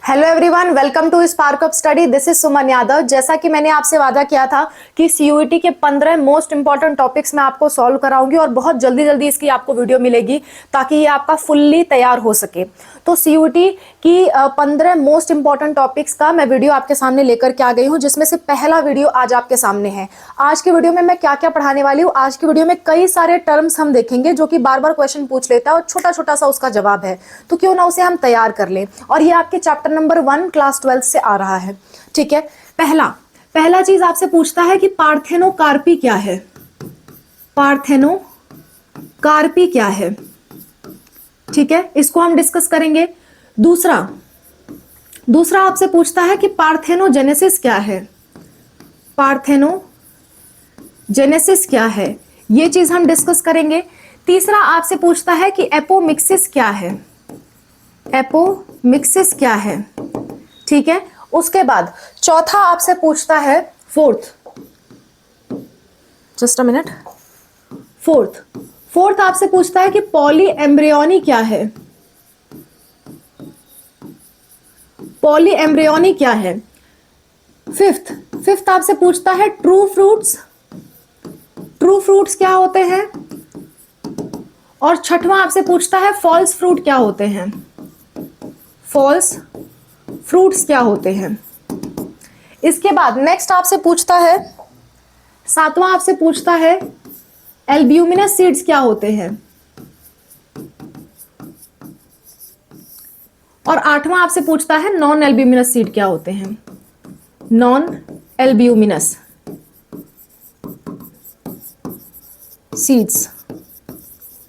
Hello everyone, welcome to spark up study. This is Suman Yadav. जैसा कि मैंने आपसे वादा किया था कि सीयूईटी के 15 मोस्ट इंपॉर्टेंट टॉपिक्स मैं आपको सॉल्व कराऊंगी और बहुत जल्दी जल्दी इसकी आपको वीडियो मिलेगी ताकि ये आपका फुल्ली तैयार हो सके। तो सीयूईटी की 15 मोस्ट इंपॉर्टेंट टॉपिक्स का मैं वीडियो आपके सामने लेकर के आ गई हूँ, जिसमें से पहला वीडियो आज आपके सामने है। आज की वीडियो में मैं क्या क्या पढ़ाने वाली हूँ, आज की वीडियो में कई सारे टर्म्स हम देखेंगे जो कि बार बार क्वेश्चन पूछ लेता है और छोटा छोटा सा उसका जवाब है, तो क्यों ना उसे हम तैयार कर लें। और ये आपके चैप्टर नंबर 1 क्लास 12 से आ रहा है। ठीक है, पहला चीज आपसे पूछता है कि पार्थेनोकार्पी क्या है। पार्थेनोकार्पी क्या है, ठीक है, इसको हम डिस्कस करेंगे। दूसरा आपसे पूछता है कि पार्थेनोजेनेसिस क्या है। पार्थेनोजेनेसिस क्या है, ये चीज हम डिस्कस करेंगे। तीसरा आपसे पूछता है कि एपोमिक्सिस क्या है। एपोमिक्सिस क्या है, ठीक है। उसके बाद चौथा आपसे पूछता है फोर्थ आपसे पूछता है कि पॉलीएम्ब्रियोनी क्या है। पॉलीएम्ब्रियोनी क्या है। फिफ्थ आपसे पूछता है ट्रू फ्रूट्स क्या होते हैं। और छठवां आपसे पूछता है फॉल्स फ्रूट क्या होते हैं। फॉल्स फ्रूट्स क्या होते हैं। इसके बाद नेक्स्ट आपसे पूछता है, सातवां आपसे पूछता है एल्ब्यूमिनस सीड्स क्या होते हैं। और आठवां आपसे पूछता है नॉन एल्ब्यूमिनस सीड क्या होते हैं। Non albuminous seeds,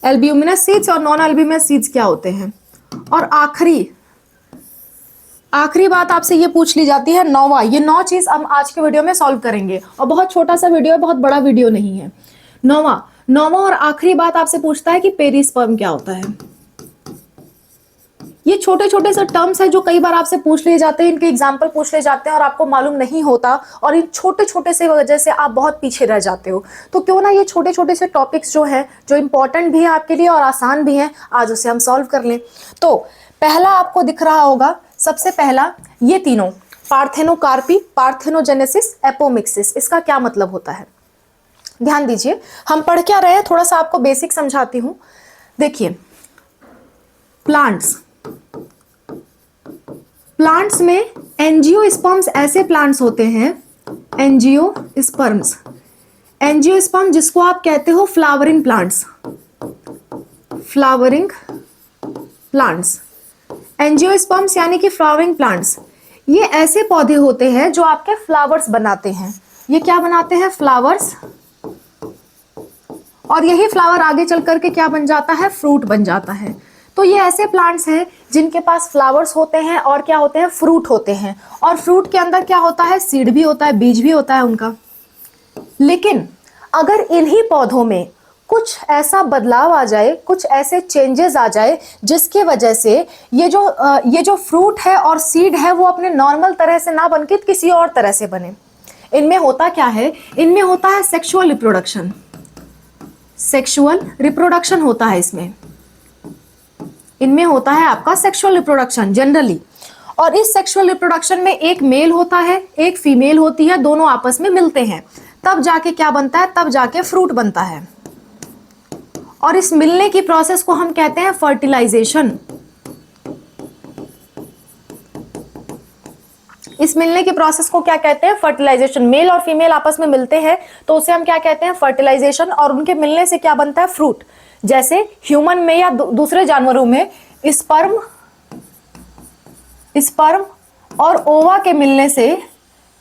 albuminous seeds और नॉन एल्ब्यूमिनस सीड्स क्या होते हैं। और आखिरी बात आपसे ये पूछ ली जाती है नौवां। ये 9 चीज हम आज के वीडियो में सॉल्व करेंगे और बहुत छोटा सा वीडियो है, बहुत बड़ा वीडियो नहीं है। नौवां और आखिरी बात आपसे पूछता है कि पेरिस्पर्म क्या होता है। ये छोटे छोटे से टर्म्स है जो कई बार आपसे पूछ लिए जाते हैं, इनके एग्जाम्पल पूछ लिए जाते हैं और आपको मालूम नहीं होता और इन छोटे छोटे से वजह से आप बहुत पीछे रह जाते हो। तो क्यों ना ये छोटे छोटे से टॉपिक्स जो है, जो इंपॉर्टेंट भी है आपके लिए और आसान भी हैं, आज उसे हम सॉल्व कर लें। तो पहला आपको दिख रहा होगा, सबसे पहला ये तीनों, पार्थेनोकार्पी, पार्थेनोजेनेसिस, एपोमिक्सिस, इसका क्या मतलब होता है। ध्यान दीजिए, हम पढ़ क्या रहे हैं, थोड़ा सा आपको बेसिक समझाती हूं। देखिए, प्लांट्स में एंजियोस्पर्म्स ऐसे प्लांट्स होते हैं, एंजियोस्पर्म जिसको आप कहते हो फ्लावरिंग प्लांट्स। एंजियोस्पर्म्स यानी कि फ्लावरिंग प्लांट्स, ये ऐसे पौधे होते हैं जो आपके फ्लावर्स बनाते हैं। ये क्या बनाते हैं, फ्लावर्स। और यही फ्लावर आगे चल करके क्या बन जाता है, फ्रूट बन जाता है। तो ये ऐसे प्लांट्स हैं जिनके पास फ्लावर्स होते हैं और क्या होते हैं, फ्रूट होते हैं। और फ्रूट के अंदर क्या होता है, सीड भी होता है, बीज भी होता है उनका। लेकिन अगर इन्हीं पौधों में कुछ ऐसा बदलाव आ जाए, कुछ ऐसे चेंजेस आ जाए जिसकी वजह से ये जो फ्रूट है और सीड है वो अपने नॉर्मल तरह से ना बनके किसी और तरह से बने। इनमें होता क्या है, इनमें होता है सेक्सुअल रिप्रोडक्शन होता है इनमें होता है आपका सेक्सुअल रिप्रोडक्शन जनरली। और इस सेक्सुअल रिप्रोडक्शन में एक मेल होता है, एक फीमेल होती है, दोनों आपस में मिलते हैं, तब जाके क्या बनता है, तब जाके फ्रूट बनता है। और इस मिलने की प्रोसेस को हम कहते हैं फर्टिलाइजेशन। इस मिलने की प्रोसेस को क्या कहते हैं, फर्टिलाइजेशन। मेल और फीमेल आपस में मिलते हैं तो उसे हम क्या कहते हैं, फर्टिलाइजेशन। और उनके मिलने से क्या बनता है, फ्रूट। जैसे ह्यूमन में या दूसरे जानवरों में स्पर्म और ओवा के मिलने से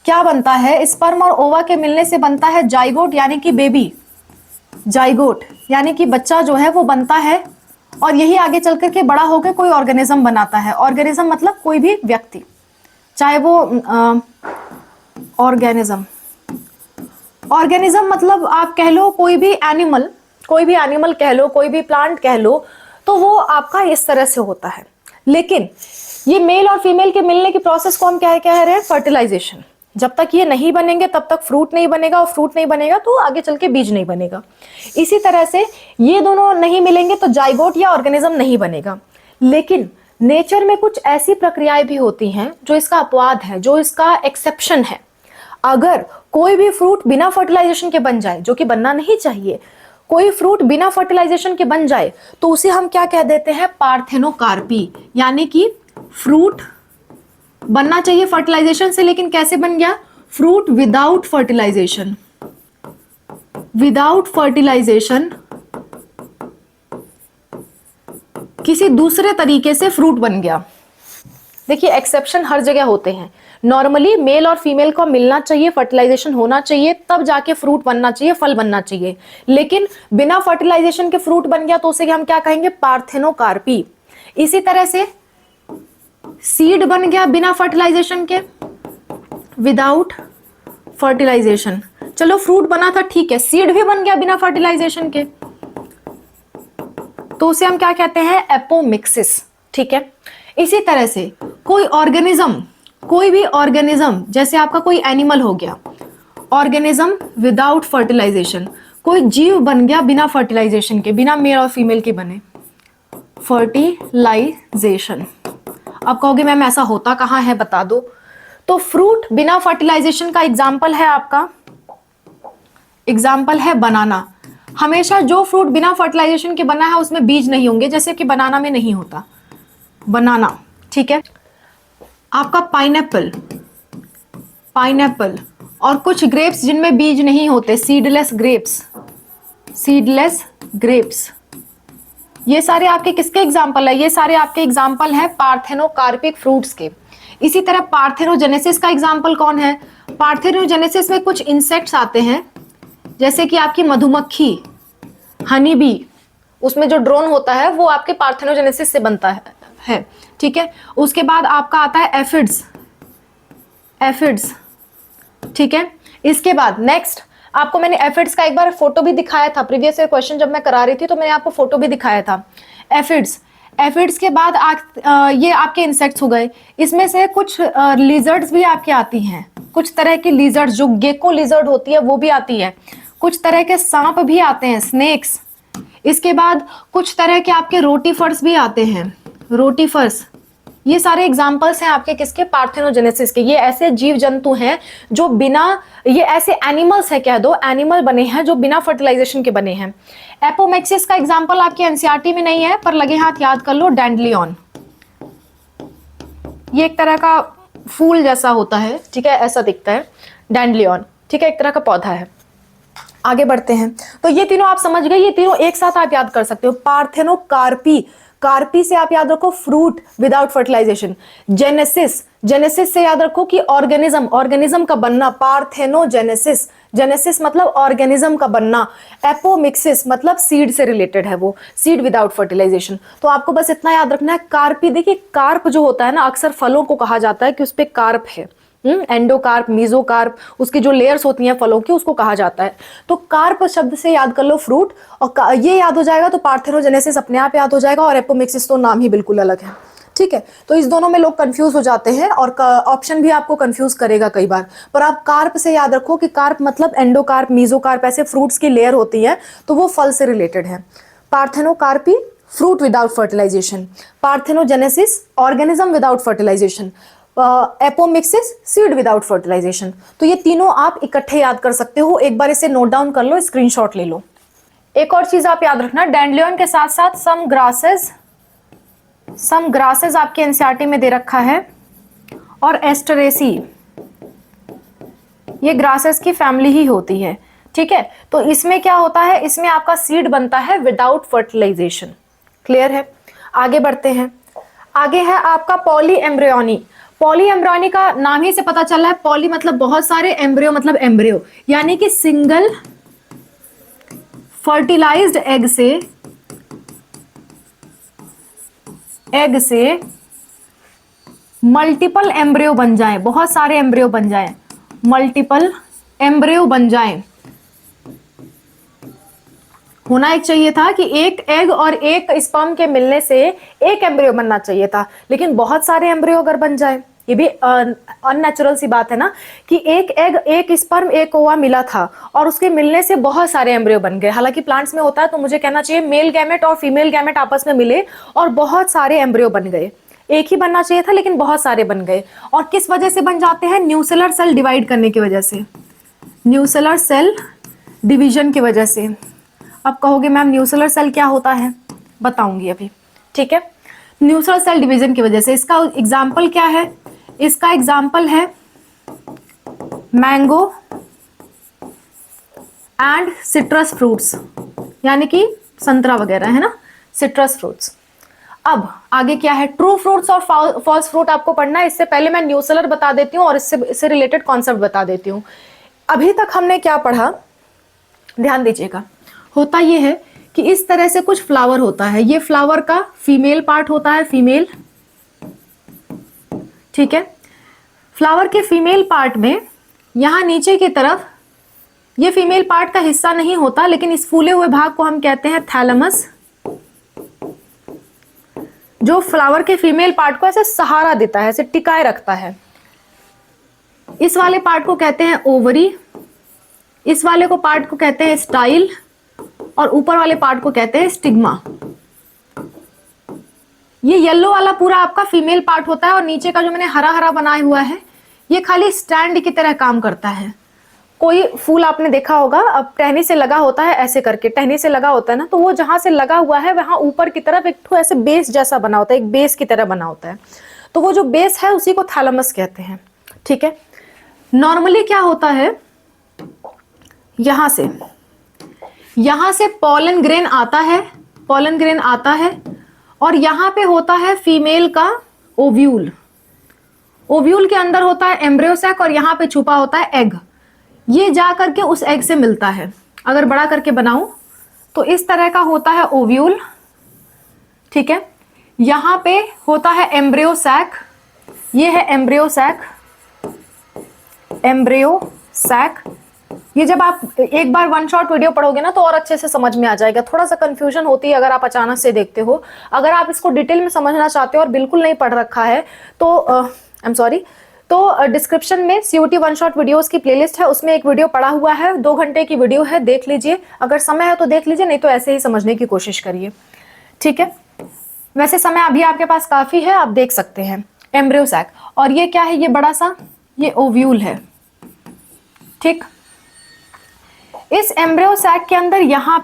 क्या बनता है, स्पर्म और ओवा के मिलने से बनता है जाइगोट यानी कि बेबी, जाइगोट यानी कि बच्चा जो है वो बनता है। और यही आगे चल करके बड़ा होकर कोई ऑर्गेनिज्म बनाता है। ऑर्गेनिज्म मतलब कोई भी व्यक्ति, चाहे वो ऑर्गेनिज्म मतलब आप कह लो कोई भी एनिमल कह लो, कोई भी प्लांट कह लो, तो वो आपका इस तरह से होता है। लेकिन ये मेल और फीमेल के मिलने की प्रोसेस को हम क्या कह रहे हैं, फर्टिलाइजेशन। जब तक ये नहीं बनेंगे तब तक फ्रूट नहीं बनेगा, और फ्रूट नहीं बनेगा तो आगे चल के बीज नहीं बनेगा। इसी तरह से ये दोनों नहीं मिलेंगे तो जाइगोट या ऑर्गेनिज्म नहीं बनेगा। लेकिन नेचर में कुछ ऐसी प्रक्रियाएं भी होती हैं जो इसका अपवाद है, जो इसका एक्सेप्शन है। अगर कोई भी फ्रूट बिना फर्टिलाइजेशन के बन जाए, जो कि बनना नहीं चाहिए, कोई फ्रूट बिना फर्टिलाइजेशन के बन जाए तो उसे हम क्या कह देते हैं, पार्थेनोकार्पी। यानी कि फ्रूट बनना चाहिए फर्टिलाइजेशन से, लेकिन कैसे बन गया, fruit without fertilisation, without fertilisation किसी दूसरे तरीके से फ्रूट बन गया। देखिए एक्सेप्शन हर जगह होते हैं। नॉर्मली मेल और फीमेल को मिलना चाहिए, फर्टिलाइजेशन होना चाहिए, तब जाके फ्रूट बनना चाहिए, फल बनना चाहिए। लेकिन बिना फर्टिलाइजेशन के फ्रूट बन गया तो उसे हम क्या कहेंगे, पार्थेनोकार्पी। इसी तरह से सीड बन गया बिना फर्टिलाइजेशन के, विदाउट फर्टिलाइजेशन। चलो फ्रूट बना था ठीक है, सीड भी बन गया बिना फर्टिलाइजेशन के, तो उसे हम क्या कहते हैं, एपोमिक्सिस। ठीक है। इसी तरह से कोई ऑर्गेनिज्म, कोई भी ऑर्गेनिज्म, जैसे आपका कोई एनिमल हो गया, ऑर्गेनिज्म विदाउट फर्टिलाइजेशन, कोई जीव बन गया बिना फर्टिलाइजेशन के, बिना मेल और फीमेल के बने, फर्टिलाइजेशन। अब कहोगे मैम ऐसा होता कहां है, बता दो। तो फ्रूट बिना फर्टिलाइजेशन का एग्जाम्पल है आपका, एग्जाम्पल है बनाना। हमेशा जो फ्रूट बिना फर्टिलाइजेशन के बना है उसमें बीज नहीं होंगे, जैसे कि बनाना में नहीं होता, बनाना। ठीक है। आपका पाइनएप्पल, पाइनएप्पल और कुछ ग्रेप्स जिनमें बीज नहीं होते, सीडलेस ग्रेप्स, सीडलेस ग्रेप्स, ये सारे आपके किसके एग्जाम्पल है, ये सारे आपके एग्जाम्पल है पार्थेनोकार्पिक फ्रूट्स के। इसी तरह पार्थेनोजेनेसिस का एग्जाम्पल कौन है, पार्थेनोजेनेसिस में कुछ इंसेक्ट्स आते हैं, जैसे कि आपकी मधुमक्खी, हनी बी, उसमें जो ड्रोन होता है वो आपके पार्थेनोजेनेसिस से बनता है। ठीक है। उसके बाद आपका आता है एफिड्स, एफिड्स। ठीक है। इसके बाद नेक्स्ट आपको मैंने एफिड्स का एक बार फोटो भी दिखाया था, प्रीवियस ईयर क्वेश्चन जब मैं करा रही थी तो मैंने आपको फोटो भी दिखाया था। एफिड्स, एफिड्स के बाद ये आपके इंसेक्ट्स हो गए। इसमें से कुछ लिजर्ड्स भी आपके आती हैं, कुछ तरह की लिजर्ड्स, जो गेको लिजर्ड होती है वो भी आती है, कुछ तरह के सांप भी आते हैं, स्नेक्स। इसके बाद कुछ तरह के आपके रोटीफर्स भी आते हैं, रोटीफर्स। ये सारे एग्जाम्पल्स हैं आपके किसके, पार्थेनोजेनेसिस के। ये ऐसे जीव जंतु हैं जो बिना, ये ऐसे एनिमल्स है, कह दो एनिमल बने हैं जो बिना फर्टिलाइजेशन के बने हैं। एपोमेक्सिस का एग्जाम्पल आपके एनसीईआरटी में नहीं है, पर लगे हाथ याद कर लो, डैंडलियन। ये एक तरह का फूल जैसा होता है, ठीक है, ऐसा दिखता है डैंडलियन। ठीक है, एक तरह का पौधा है। आगे बढ़ते हैं। तो ये तीनों आप समझ गए, ये तीनों एक साथ आप याद कर सकते हो। पार्थेनोकार्पी, कार्पी से आप याद रखो fruit without fertilisation. Genesis, genesis से याद रखो कि ऑर्गेनिज्म, ऑर्गेनिज्म का बनना, पार्थेनोजेनेसिस, जेनेसिस मतलब ऑर्गेनिज्म का बनना। एपोमिक्सिस मतलब सीड से रिलेटेड है, वो सीड विदाउट फर्टिलाइजेशन। तो आपको बस इतना याद रखना है। कार्पी, देखिए कार्प जो होता है ना, अक्सर फलों को कहा जाता है कि उस पे कार्प है, एंडोकार्प, मीजोकार्प, उसकी जो लेयर्स होती हैं फलों की, उसको कहा जाता है। तो कार्प शब्द से याद कर लो फ्रूट, और ये याद हो जाएगा तो पार्थेनोजेनेसिस अपने आप याद हो जाएगा, और एपोमिक्सिस तो नाम ही बिल्कुल अलग है। ठीक है। तो इस दोनों में लोग कंफ्यूज हो जाते हैं, और ऑप्शन भी आपको कंफ्यूज करेगा कई बार, पर आप कार्प से याद रखो कि कार्प मतलब एंडोकार्प, मीजोकार्प, ऐसे फ्रूट्स की लेयर होती है, तो वो फल से रिलेटेड है। Parthenocarpy fruit without fertilisation, parthenogenesis organism without fertilisation, apomixis seed without fertilisation. तो ये तीनों आप इकट्ठे याद कर सकते हो। एक बार इसे नोट डाउन कर लो, स्क्रीनशॉट ले लो। एक और चीज आप याद रखना, डैंडलियन के साथ साथ सम ग्रासेस आपके एनसीईआरटी में दे रखा है, और एस्टरेसी, ये ग्रासेस की फैमिली ही होती है। ठीक है। तो इसमें क्या होता है, इसमें आपका सीड बनता है विदाउट फर्टिलाइजेशन। क्लियर है। आगे बढ़ते हैं। आगे है आपका पॉली एम्ब्रियोनी। पॉली एम्ब्रियोनी का नाम ही से पता चल रहा है, पॉली मतलब बहुत सारे, एम्ब्रियो मतलब एम्ब्रियो, यानी कि सिंगल फर्टिलाइज्ड एग से मल्टीपल एम्ब्रियो बन जाएं, बहुत सारे एम्ब्रियो बन जाएं, मल्टीपल एम्ब्रियो बन जाएं। होना एक चाहिए था कि एक एग और एक स्पर्म के मिलने से एक एम्ब्रियो बनना चाहिए था, लेकिन बहुत सारे एम्ब्रियो अगर बन जाए, ये भी अननेचुरल सी बात है ना, कि एक एग, एक स्पर्म, एक ओवा मिला था और उसके मिलने से बहुत सारे एम्ब्रियो बन गए। हालांकि प्लांट्स में होता है, तो मुझे कहना चाहिए मेल गैमेट और फीमेल गैमेट आपस में मिले और बहुत सारे एम्ब्रियो बन गए। एक ही बनना चाहिए था लेकिन बहुत सारे बन गए। और किस वजह से बन जाते हैं? न्यूसेलर सेल डिवाइड करने की वजह से, न्यूसेलर सेल डिवीजन की वजह से। अब कहोगे मैम न्यूसेलर सेल क्या होता है? बताऊंगी अभी, ठीक है। न्यूसेलर सेल डिवीजन की वजह से। इसका एग्जाम्पल क्या है? इसका एग्जाम्पल है मैंगो एंड सिट्रस फ्रूट्स, यानी कि संतरा वगैरह, है ना, सिट्रस फ्रूट्स। अब आगे क्या है? ट्रू फ्रूट्स और फॉल्स फ्रूट आपको पढ़ना है। इससे पहले मैं न्यूसेलर बता देती हूँ और इससे रिलेटेड कॉन्सेप्ट बता देती हूँ। अभी तक हमने क्या पढ़ा, ध्यान दीजिएगा। होता यह है कि इस तरह से कुछ फ्लावर होता है, ये फ्लावर का फीमेल पार्ट होता है, फीमेल, ठीक है। फ्लावर के फीमेल पार्ट में यहां नीचे की तरफ ये फीमेल पार्ट का हिस्सा नहीं होता, लेकिन इस फूले हुए भाग को हम कहते हैं थैलेमस, जो फ्लावर के फीमेल पार्ट को ऐसे सहारा देता है, ऐसे टिकाए रखता है। इस वाले पार्ट को कहते हैं ओवरी, इस वाले को पार्ट को कहते हैं स्टाइल, और ऊपर वाले पार्ट को कहते हैं स्टिग्मा। ये येलो वाला पूरा आपका फीमेल पार्ट होता है, और नीचे का जो मैंने हरा हरा बनाया हुआ है ये खाली स्टैंड की तरह काम करता है। कोई फूल आपने देखा होगा, अब टहनी से लगा होता है, ऐसे करके टहनी से लगा होता है ना, तो वो जहां से लगा हुआ है वहां ऊपर की तरफ एक ऐसे बेस जैसा बना होता है, एक बेस की तरह बना होता है। तो वो जो बेस है उसी को थैलेमस कहते हैं, ठीक है। नॉर्मली क्या होता है, यहां से पॉलन ग्रेन आता है, पॉलन ग्रेन आता है, और यहां पे होता है फीमेल का ओव्यूल। ओव्यूल के अंदर होता है एम्ब्रियो सैक, और यहां पे छुपा होता है एग। ये जा करके उस एग से मिलता है। अगर बड़ा करके बनाऊं तो इस तरह का होता है ओव्यूल, ठीक है। यहां पे होता है एम्ब्रियो सैक, ये है एम्ब्रियो सैक, एम्ब्रियो सैक। ये जब आप एक बार वन शॉट वीडियो पढ़ोगे ना तो और अच्छे से समझ में आ जाएगा। थोड़ा सा कंफ्यूजन होती है अगर आप अचानक से देखते हो। अगर आप इसको डिटेल में समझना चाहते हो और बिल्कुल नहीं पढ़ रखा है तो आई एम सॉरी, तो डिस्क्रिप्शन में सीयूटी वन शॉट वीडियोस की प्लेलिस्ट है, उसमें एक वीडियो पड़ा हुआ है, 2 घंटे की वीडियो है, देख लीजिए। अगर समय है तो देख लीजिए, नहीं तो ऐसे ही समझने की कोशिश करिए, ठीक है। वैसे समय अभी आपके पास काफी है, आप देख सकते हैं। एम्ब्रियो सैक, और ये क्या है, ये बड़ा सा ये ओव्यूल है, ठीक। इस एम्ब्रियो सैक के अंदर यहाँ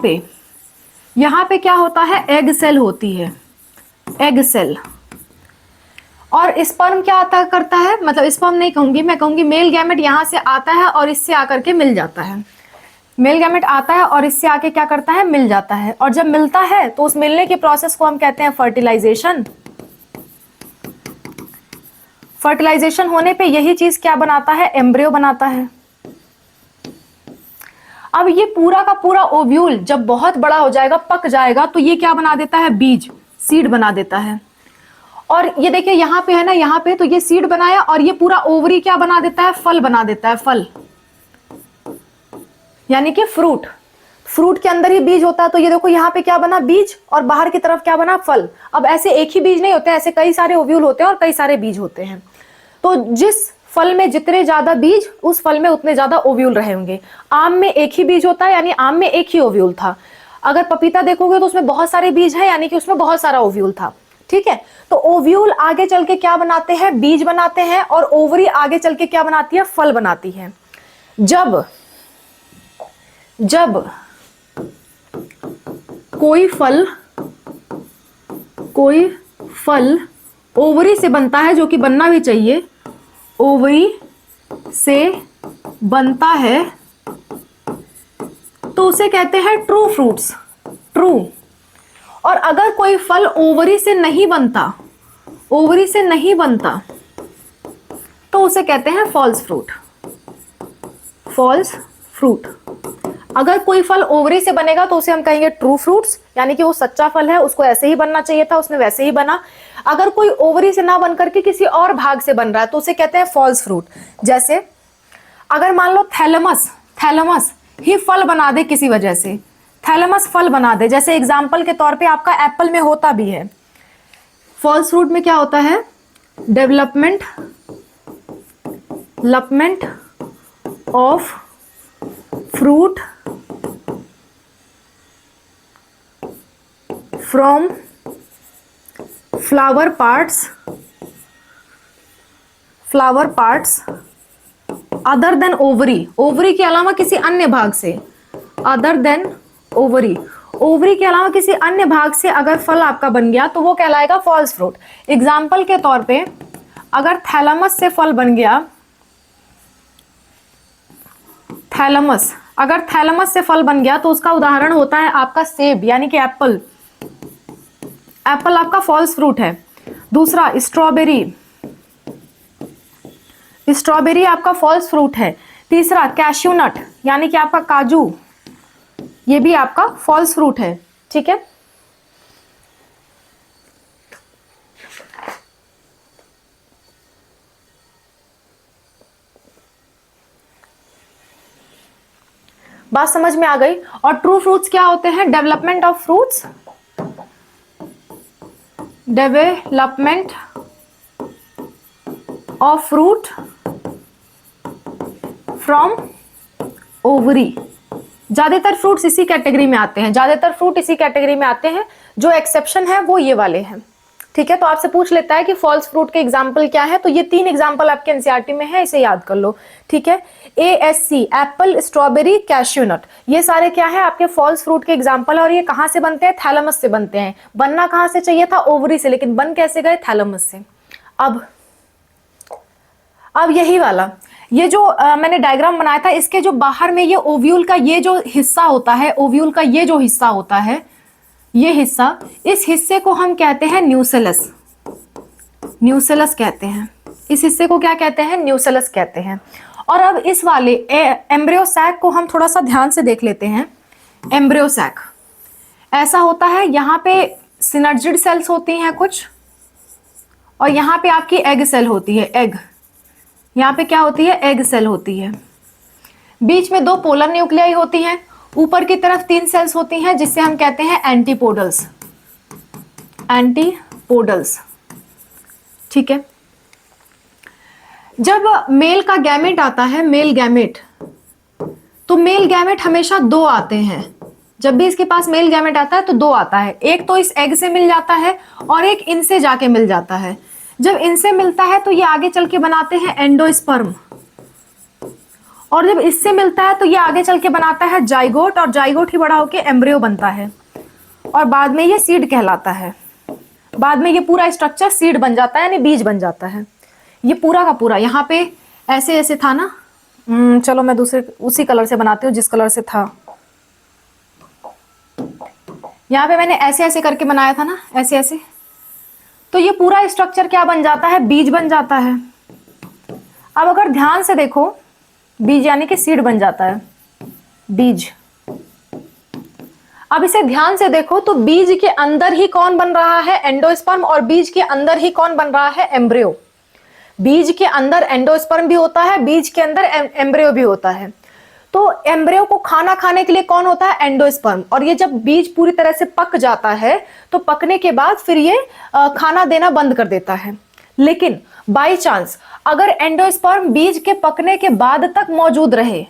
पे क्या होता है, एग सेल होती है, एग सेल। और स्पर्म क्या आता करता है, मतलब स्पर्म नहीं कहूंगी, मैं कहूंगी मेल गैमेट यहां से आता है और इससे आकर के मिल जाता है। मेल गैमेट आता है और इससे आके क्या करता है, मिल जाता है। और जब मिलता है तो उस मिलने के प्रोसेस को हम कहते हैं फर्टिलाइजेशन। फर्टिलाइजेशन होने पे यही चीज क्या बनाता है, एम्ब्रियो बनाता है। अब ये पूरा का पूरा ओव्यूल जब बहुत बड़ा हो जाएगा, पक जाएगा, तो ये क्या बना देता है, बीज, सीड बना देता है। और ये देखिए यहाँ पे है ना, यहाँ पे तो ये सीड बनाया, और ये पूरा ओवरी क्या बना देता है, फल बना देता है, फल यानी कि फ्रूट। फ्रूट के अंदर ही बीज होता है, तो ये देखो यहाँ पे क्या बना, बीज, और बाहर की तरफ क्या बना, फल। अब ऐसे एक ही बीज नहीं होते, ऐसे कई सारे ओव्यूल होते हैं और कई सारे बीज होते हैं। तो जिस फल में जितने ज्यादा बीज, उस फल में उतने ज्यादा ओव्यूल रहे होंगे। आम में एक ही बीज होता है, यानी आम में एक ही ओव्यूल था। अगर पपीता देखोगे तो उसमें बहुत सारे बीज है, यानी कि उसमें बहुत सारा ओव्यूल था, ठीक है। तो ओव्यूल आगे चल के क्या बनाते हैं, बीज बनाते हैं, और ओवरी आगे चल के क्या बनाती है, फल बनाती है। जब कोई फल ओवरी से बनता है, जो कि बनना भी चाहिए, ओवरी से बनता है, तो उसे कहते हैं ट्रू फ्रूट्स, ट्रू। और अगर कोई फल ओवरी से नहीं बनता, तो उसे कहते हैं फॉल्स फ्रूट, फॉल्स फ्रूट। अगर कोई फल ओवरी से बनेगा तो उसे हम कहेंगे ट्रू फ्रूट्स, यानी कि वो सच्चा फल है, उसको ऐसे ही बनना चाहिए था, उसने वैसे ही बना। अगर कोई ओवरी से ना बनकर के किसी और भाग से बन रहा है तो उसे कहते हैं फॉल्स फ्रूट। जैसे अगर मान लो थैलेमस ही फल बना दे, किसी वजह से थैलेमस फल बना दे, जैसे एग्जाम्पल के तौर पे आपका एप्पल में होता भी है। फॉल्स फ्रूट में क्या होता है, development of fruit from flower parts flower parts other than ovary, ovary के अलावा किसी अन्य भाग से, अदर देन ओवरी, ओवरी के अलावा किसी अन्य भाग से अगर फल आपका बन गया तो वो कहलाएगा फॉल्स फ्रूट। एग्जाम्पल के तौर पे अगर थैलेमस से फल बन गया, थैलेमस, अगर थैलेमस से फल बन गया तो उसका उदाहरण होता है आपका सेब यानी कि एप्पल, एप्पल आपका फॉल्स फ्रूट है। दूसरा स्ट्रॉबेरी, स्ट्रॉबेरी आपका फॉल्स फ्रूट है। तीसरा कैश्यू नट यानी कि आपका काजू, ये भी आपका फॉल्स फ्रूट है। ठीक है, बात समझ में आ गई। और ट्रू फ्रूट्स क्या होते हैं? Development of fruits, development of fruit from ovary. ज्यादातर फ्रूट्स इसी कैटेगरी में आते हैं, ज्यादातर फ्रूट इसी कैटेगरी में आते हैं। जो एक्सेप्शन है वो ये वाले हैं। ठीक है, तो आपसे पूछ लेता है कि फॉल्स फ्रूट के एग्जाम्पल क्या है, तो ये 3 एग्जाम्पल आपके एनसीईआरटी में है, इसे याद कर लो। ठीक है, ASC apple, strawberry, cashew nut, ये सारे क्या है आपके फॉल्स फ्रूट के एग्जाम्पल है। और ये कहां से बनते हैं? थैलेमस से बनते हैं। बनना कहां से चाहिए था? ओवरी से, लेकिन बन कैसे गए? थैलेमस से। अब यही वाला, ये जो मैंने डायग्राम बनाया था, इसके जो बाहर में ये ओव्यूल का ये जो हिस्सा होता है, ओव्यूल का ये जो हिस्सा होता है, ये हिस्सा, इस हिस्से को हम कहते हैं न्यूसेलस, न्यूसेलस कहते हैं। इस हिस्से को क्या कहते हैं? न्यूसेलस कहते हैं। और अब इस वाले एम्ब्रियो सैक को हम थोड़ा सा ध्यान से देख लेते हैं। एम्ब्रियो सैक ऐसा होता है, यहाँ पे सिनर्जिड सेल्स होती हैं कुछ, और यहाँ पे आपकी एग सेल होती है, एग, यहाँ पे क्या होती है? एग सेल होती है। बीच में 2 पोलर न्यूक्लियाई होती हैं, ऊपर की तरफ 3 सेल्स होती हैं जिससे हम कहते हैं एंटीपोडल्स, एंटीपोडल्स। ठीक है, जब मेल का गैमेट आता है, मेल गैमेट, तो मेल गैमेट हमेशा 2 आते हैं। जब भी इसके पास मेल गैमेट आता है तो 2 आता है, एक तो इस एग से मिल जाता है और एक इनसे जाके मिल जाता है। जब इनसे मिलता है तो ये आगे चल के बनाते हैं एंडोस्पर्म, और जब इससे मिलता है तो ये आगे चल के बनाता है जाइगोट, और जाइगोट ही बड़ा होके एम्ब्रियो बनता है, और बाद में ये सीड कहलाता है। बाद में ये पूरा स्ट्रक्चर सीड बन जाता है, यानी बीज बन जाता है। ये पूरा का पूरा यहाँ पे ऐसे ऐसे था ना, चलो मैं दूसरे उसी कलर से बनाती हूँ जिस कलर से था। यहाँ पे मैंने ऐसे ऐसे करके बनाया था ना, ऐसे ऐसे, तो ये पूरा स्ट्रक्चर क्या बन जाता है? बीज बन जाता है। अब अगर ध्यान से देखो, बीज यानी कि सीड बन जाता है, बीज। अब इसे ध्यान से देखो तो बीज के अंदर ही कौन बन रहा है? एंडोस्पर्म, और बीज के अंदर ही कौन बन रहा है? एम्ब्रियो। बीज के अंदर एंडोस्पर्म भी होता है, बीज के अंदर एम्ब्रियो भी होता है। तो एम्ब्रियो को खाना खाने के लिए कौन होता है? एंडोस्पर्म। और ये जब बीज पूरी तरह से पक जाता है तो पकने के बाद फिर ये खाना देना बंद कर देता है। लेकिन बाई चांस अगर एंडोस्पर्म बीज के पकने के बाद तक मौजूद रहे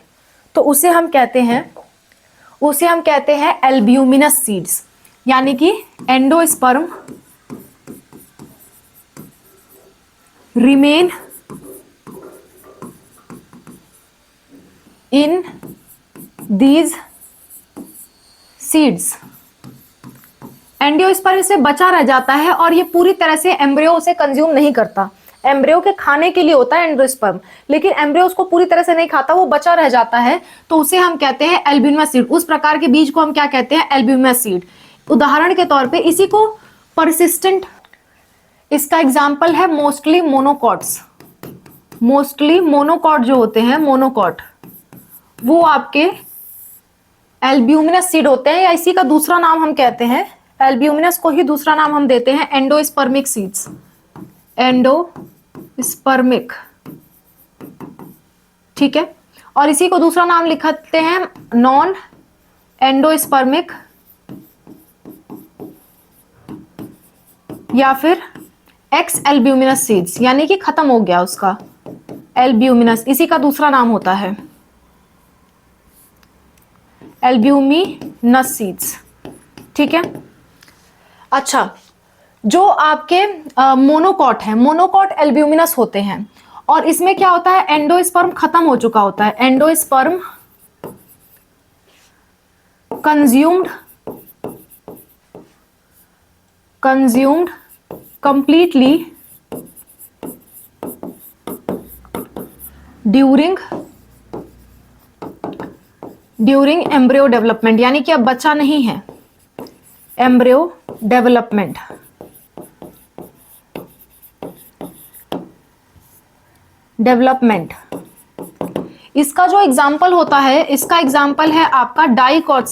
तो उसे हम कहते हैं एल्ब्यूमिनस सीड्स, यानी कि endosperm remain in these seeds. Endosperm से बचा रह जाता है और ये पूरी तरह से एम्ब्रियो उसे कंज्यूम नहीं करता। एम्ब्रियो के खाने के लिए होता है एंडोस्पर्म, लेकिन एम्ब्रियो उसको पूरी तरह से नहीं खाता, वो बचा रह जाता है, तो उसे हम कहते हैं एल्ब्यूमिनस सीड। उस प्रकार के बीज को हम क्या कहते हैं? Albuminous seed. उदाहरण के तौर पे इसी को परसिस्टेंट, इसका एग्जाम्पल है मोस्टली मोनोकॉट्स। मोस्टली मोनोकॉट जो होते हैं, मोनोकॉट, वो आपके एल्ब्यूमिनस सीड होते हैं, या इसी का दूसरा नाम हम कहते हैं, एल्ब्यूमिनस को ही दूसरा नाम हम देते हैं एंडोस्पर्मिक सीड्स, एंडोस्पर्मिक। ठीक है, और इसी को दूसरा नाम लिखते हैं नॉन एंडोस्पर्मिक, या फिर एक्स एल्ब्यूमिनस सीड्स, यानी कि खत्म हो गया उसका एल्ब्यूमिनस, इसी का दूसरा नाम होता है एल्ब्यूमिनस सीड्स। ठीक है, अच्छा, जो आपके मोनोकॉट हैं, मोनोकॉट एल्ब्यूमिनस होते हैं, और इसमें क्या होता है, एंडोस्पर्म खत्म हो चुका होता है, endosperm consumed completely during embryo development, यानी कि अब बचा नहीं है, एम्ब्रियो डेवलपमेंट। इसका जो एग्जाम्पल होता है, इसका एग्जाम्पल है आपका डाइकॉट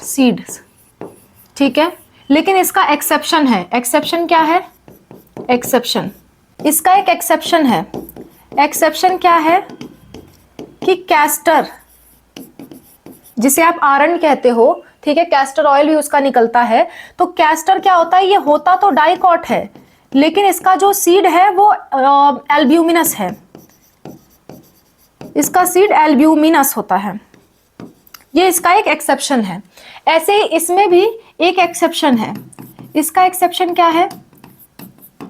सीड्स, ठीक है। लेकिन इसका एक्सेप्शन है, एक्सेप्शन क्या है, एक्सेप्शन, इसका एक एक्सेप्शन है। एक्सेप्शन क्या है कि कैस्टर, जिसे आप आरंड कहते हो, ठीक है, कैस्टर ऑयल भी उसका निकलता है। तो कैस्टर क्या होता है, ये होता तो डाइकॉट है, लेकिन इसका जो सीड है वो एल्ब्यूमिनस है, इसका सीड एल्ब्यूमिनस होता है। ये इसका एक एक्सेप्शन है। ऐसे ही इसमें भी एक एक्सेप्शन है। इसका एक्सेप्शन क्या है,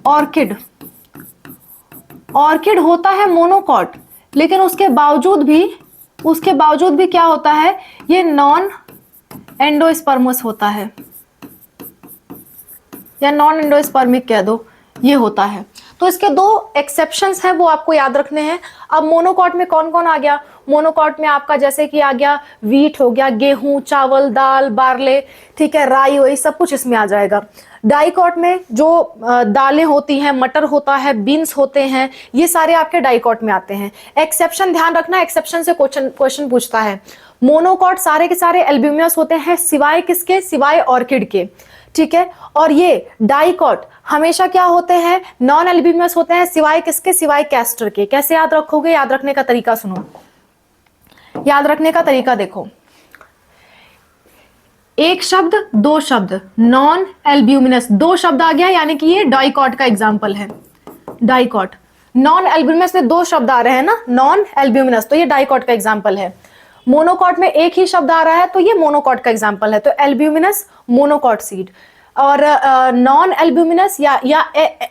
ऑर्किड। ऑर्किड होता है मोनोकॉट, लेकिन उसके बावजूद भी क्या होता है, ये नॉन एंडोस्पर्मस होता है, या नॉन एंडोस्पर्मिक कह दो, ये होता है। तो इसके दो एक्सेप्शंस हैं, वो आपको याद रखने हैं। अब मोनोकॉट में कौन कौन आ गया, मोनोकॉट में आपका जैसे कि आ गया वीट हो गया, गेहूं, चावल, दाल, बार्ले, ठीक है, राई वही सब कुछ इसमें आ जाएगा। डाइकॉट में जो दालें होती हैं, मटर होता है, बीन्स होते हैं, ये सारे आपके डाइकॉट में आते हैं। एक्सेप्शन ध्यान रखना, एक्सेप्शन से क्वेश्चन पूछता है। मोनोकॉट सारे के सारे एल्ब्यूमिनस होते हैं, सिवाय किसके, सिवाय ऑर्किड के, ठीक है। और ये डाइकॉट हमेशा क्या होते हैं, नॉन एल्ब्यूमिनस होते हैं, सिवाय किसके, सिवाय कैस्टर के। कैसे याद रखोगे, याद रखने का तरीका सुनो, याद रखने का तरीका देखो। एक शब्द, दो शब्द, नॉन एल्ब्यूमिनस, दो शब्द आ गया, यानी कि ये डाइकॉट का एग्जाम्पल है। डाइकॉट, नॉन एल्ब्यूमिनस में दो शब्द आ रहे हैं ना, नॉन एल्ब्यूमिनस, तो ये डाइकॉट का एग्जाम्पल है। मोनोकॉट में एक ही शब्द आ रहा है, तो ये मोनोकॉट का एग्जाम्पल है। तो एल्ब्यूमिनस, मोनोकॉट सीड। और नॉन एल्ब्यूमिनस या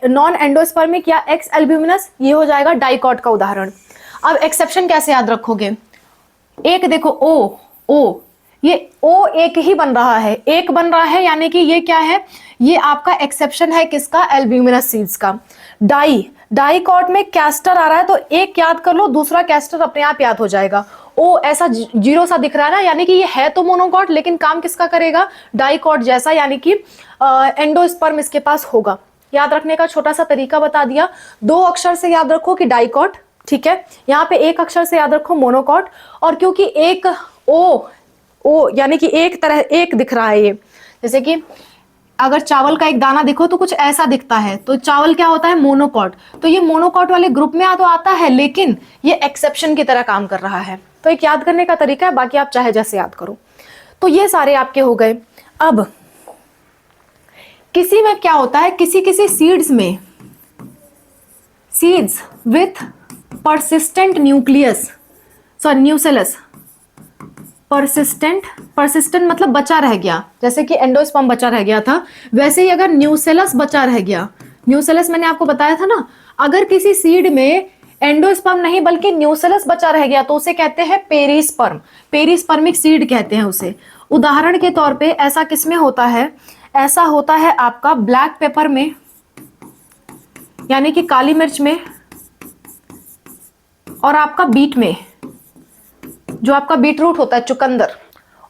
नॉन एंडोस्पर्मिक या एक्स एल्ब्यूमिनस, ये हो जाएगा डाइकॉट का उदाहरण। अब एक्सेप्शन कैसे याद रखोगे, एक देखो ओ, ये ओ एक ही बन रहा है, एक बन रहा है, यानी कि ये क्या है, ये आपका एक्सेप्शन है किसका, एल्ब्यूमिनस सीड्स का। डाइकॉट में कैस्टर आ रहा है, तो एक याद कर लो, दूसरा कैस्टर अपने आप याद हो जाएगा। ओ ऐसा जीरो सा दिख रहा है ना, यानी कि ये है तो मोनोकॉट, लेकिन काम किसका करेगा, डाइकॉट जैसा, यानी कि एंडोस्पर्म इसके पास होगा। याद रखने का छोटा सा तरीका बता दिया। दो अक्षर से याद रखो कि डाइकॉट, ठीक है। यहाँ पे एक अक्षर से याद रखो मोनोकॉट। और क्योंकि एक ओ यानी कि एक तरह एक दिख रहा है, ये जैसे कि अगर चावल का एक दाना देखो तो कुछ ऐसा दिखता है, तो चावल क्या होता है, मोनोकॉट। तो ये मोनोकॉट वाले ग्रुप में तो आता है, लेकिन ये एक्सेप्शन की तरह काम कर रहा है। तो एक याद करने का तरीका है, बाकी आप चाहे जैसे याद करो। तो ये सारे आपके हो गए। अब किसी में क्या होता है, किसी सीड्स में, seeds with persistent nucleus, sorry nucellus, persistent मतलब बचा रह गया, जैसे कि एंडोस्पर्म बचा रह गया था, वैसे ही अगर न्यूसेलस बचा रह गया, न्यूसेलस मैंने आपको बताया था ना, अगर किसी सीड में एंडोस्पर्म नहीं बल्कि न्यूसेलस बचा रह गया तो उसे कहते हैं पेरिस्पर्म, पेरिस्पर्मिक सीड कहते हैं उसे। उदाहरण के तौर पे ऐसा किसमें होता है, ऐसा होता है आपका ब्लैक पेपर में, यानी कि काली मिर्च में, और आपका बीट में, जो आपका बीट रूट होता है, चुकंदर,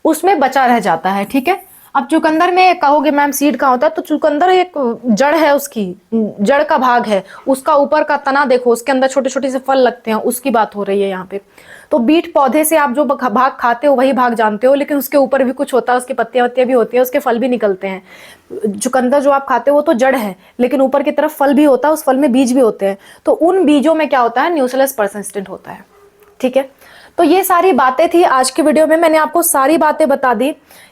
उसमें बचा रह जाता है, ठीक है। अब चुकंदर में कहोगे मैम सीड कहाँ होता है, तो चुकंदर एक जड़ है, उसकी जड़ का भाग है, उसका ऊपर का तना देखो, उसके अंदर छोटे छोटे से फल लगते हैं, उसकी बात हो रही है यहाँ पे। तो बीट पौधे से आप जो भाग खाते हो वही भाग जानते हो, लेकिन उसके ऊपर भी कुछ होता है, उसकी पत्तियां वत्तियां भी होती है, उसके फल भी निकलते हैं। चुकंदर जो आप खाते हो वो तो जड़ है, लेकिन ऊपर की तरफ फल भी होता है, उस फल में बीज भी होते हैं। तो उन बीजों में क्या होता है, न्यूसेलस परसिस्टेंट होता है, ठीक है। तो ये सारी बातें थी आज की वीडियो में, मैंने आपको सारी बातें बता दी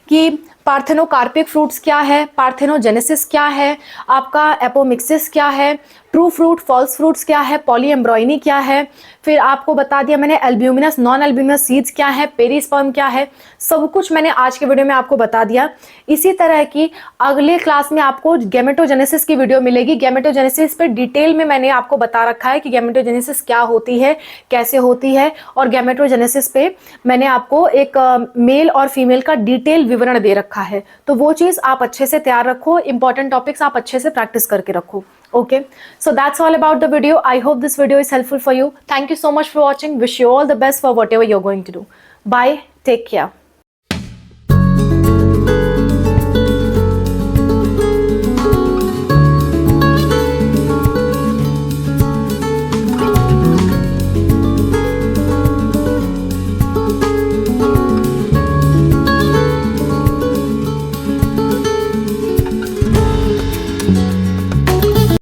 कि पार्थेनोकार्पिक फ्रूट्स क्या है, पार्थेनोजेनेसिस क्या है, आपका एपोमिक्सिस क्या है, ट्रू फ्रूट, फॉल्स फ्रूट्स क्या है, पॉलीएम्ब्रॉयनी क्या है, फिर आपको बता दिया मैंने एल्ब्यूमिनस, नॉन एल्ब्यूमिनस सीड्स क्या है, पेरिस्पर्म क्या है, सब कुछ मैंने आज के वीडियो में आपको बता दिया। इसी तरह की अगले क्लास में आपको गैमेटोजेनेसिस की वीडियो मिलेगी। गैमेटोजेनेसिस पे डिटेल में मैंने आपको बता रखा है कि गैमेटोजेनेसिस क्या होती है, कैसे होती है, और गैमेटोजेनेसिस पे मैंने आपको एक मेल और फीमेल का डिटेल विवरण दे रखा है। तो वो चीज आप अच्छे से तैयार रखो, इंपॉर्टेंट टॉपिक्स आप अच्छे से प्रैक्टिस करके रखो। Okay, so that's all about the video. I hope this video is helpful for you. Thank you so much for watching. Wish you all the best for whatever you're going to do. Bye. Take care.